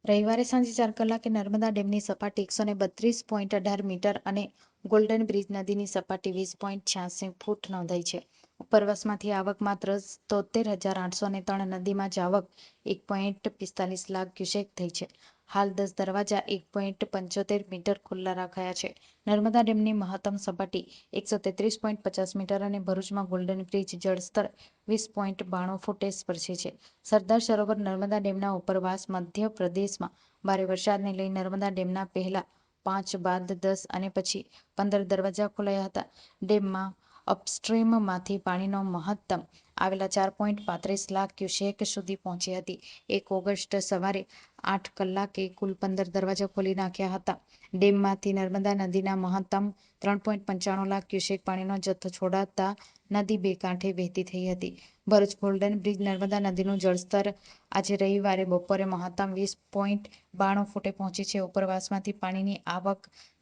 રવિવારે સાંજે 4 કલાકે નર્મદા ડેમની સપાટી 132.18 મીટર અને ગોલ્ડન બ્રિજ નદીની સપાટી 20.86 ફૂટ નોંધાઈ છે. ઉપરવાસમાંથી આવક માત્ર 73,803, નદીમાં જ આવક 1.45 લાખ ક્યુસેક થઈ છે. હાલ 10 દરવાજા 1.75 મીટર ખુલ્લા રખાયા છે. નર્મદા ડેમની મહત્તમ સપાટી 133.50 મીટર અને ભરૂચમાં ગોલ્ડન બ્રિજ જળસ્તર 20.92 ફૂટે સ્પર્શે છે. સરદાર સરોવર નર્મદા ડેમના ઉપરવાસ મધ્યપ્રદેશમાં ભારે વરસાદને લઈ નર્મદા ડેમના પહેલા 5 બાદ 10 અને પછી 15 દરવાજા ખોલાયા હતા. ડેમમાં અપસ્ટ્રીમમાંથી પાણીનો મહત્તમ આવેલા 4.35 લાખ ક્યુસેક સુધી પહોંચી હતી. 1 ઓગસ્ટ સવારે 8 કલાકે કુલ 15 દરવાજા ખોલી નાખ્યા હતા. ડેમમાંથી નર્મદા નદીના મહત્તમ 3.95 લાખ ક્યુસેક પાણીનો જથ્થો છોડાતા નદી બે કાંઠે વહેતી થઈ હતી. ભરૂચ ગોલ્ડન બ્રિજ નર્મદા નદીનું જળસ્તર આજે રવિવારે બપોરે મહત્તમ 20.92 ફૂટે પહોંચી છે. ઉપરવાસમાંથી પાણીની આવક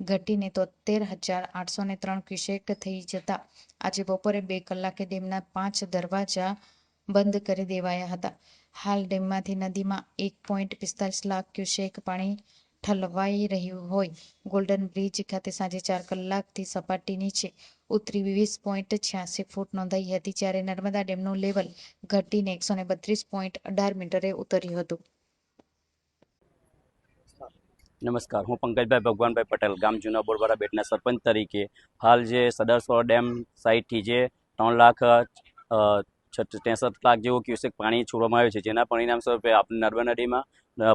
ઘટીને 73,803 ક્યુસેક થઈ જતા આજે બપોરે 2 કલાકે ડેમના 5 દરવાજા બંધ કરી દેવાયા હતા. હાલ ડેમમાંથી નદીમાં 1.45 લાખ ક્યુસેક પાણી ઠલવાઈ રહ્યું હોય. ગોલ્ડન બ્રિજ ખાતે સાંજે 4 કલાકથી સપાટી નીચે ઉતરી 20.86 ફૂટ નોંધાઈ હતી, જ્યારે નર્મદા ડેમનું લેવલ ઘટીને 132.18 મીટરે ઉતર્યું હતું. નમસ્કાર, હું પંકજભાઈ ભગવાનભાઈ પટેલ, ગામ જૂના બોરવાડા બેટના સરપંચ તરીકે હાલ જે સરદાર સરોવર ડેમ સાઇટથી જે 3,63,00,000 જેવું ક્યુસેક પાણી છોડવામાં આવ્યું છે, જેના પરિણામ સ્વરૂપે આપણે નર્મદા નદીમાં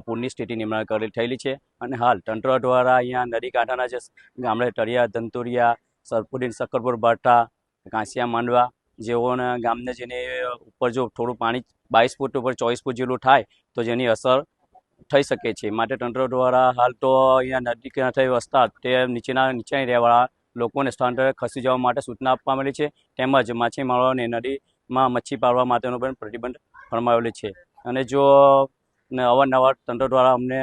પૂરની સ્થિતિ નિર્માણ થયેલી છે. અને હાલ તંત્ર દ્વારા અહીંયા નદી કાંઠાના જે ગામડે તળિયા, ધંતુરિયા, સરપુડીન, સક્કરપુર, બાઠા, કાંસિયા, માંડવા જેઓના ગામને જેની ઉપર જો થોડું પાણી 22 ફૂટ ઉપર 24 ફૂટ જેટલું થાય તો જેની અસર થઈ શકે છે. માટે તંત્ર દ્વારા હાલ તો અહીંયા નદી કાંઠે વસતા તે નીચાઈ રહેવાળા લોકોને સ્થળાંતરે ખસી જવા માટે સૂચના આપવામાં આવેલી છે. તેમજ માછીમારોને નદીમાં મચ્છી પાળવા માટેનો પણ પ્રતિબંધ ફરમાવેલો છે. અને જો અવારનવાર તંત્ર દ્વારા અમને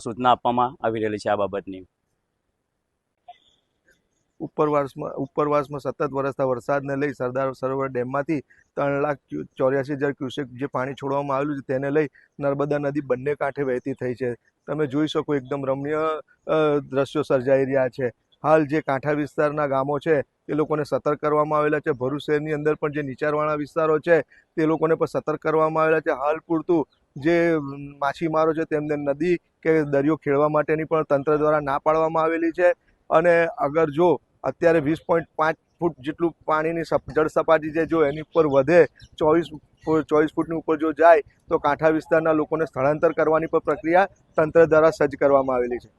સૂચના આપવામાં આવી રહેલી છે આ બાબતની. ઉપરવાસમાં સતત વરસતા વરસાદને લઈ સરદાર સરોવર ડેમમાંથી 3,84,000 ક્યુસેક જે પાણી છોડવામાં આવેલું છે તેને લઈ નર્મદા નદી બંને કાંઠે વહેતી થઈ છે. તમે જોઈ શકો એકદમ રમણીય દ્રશ્યો સર્જાઈ રહ્યા છે. હાલ જે કાંઠા વિસ્તારના ગામો છે તે લોકોને સતર્ક કરવામાં આવેલા છે. ભરૂચ શહેરની અંદર પણ જે નીચાણવાળા વિસ્તારો છે તે લોકોને પણ સતર્ક કરવામાં આવેલા છે. હાલ પૂરતું જે માછીમારો છે તેમને નદી કે દરિયો ખેડવા માટેની પણ તંત્ર દ્વારા ના પાડવામાં આવેલી છે. અને અગર જો અત્યારે 20.5 ફૂટ જેટલું પાણીની જળ સપાટી છે, જો એની ઉપર વધે 24 ફૂટની ઉપર જો જાય તો કાંઠા વિસ્તારના લોકોને સ્થળાંતર કરવાની પણ પ્રક્રિયા તંત્ર દ્વારા સજ્જ કરવામાં આવેલી છે.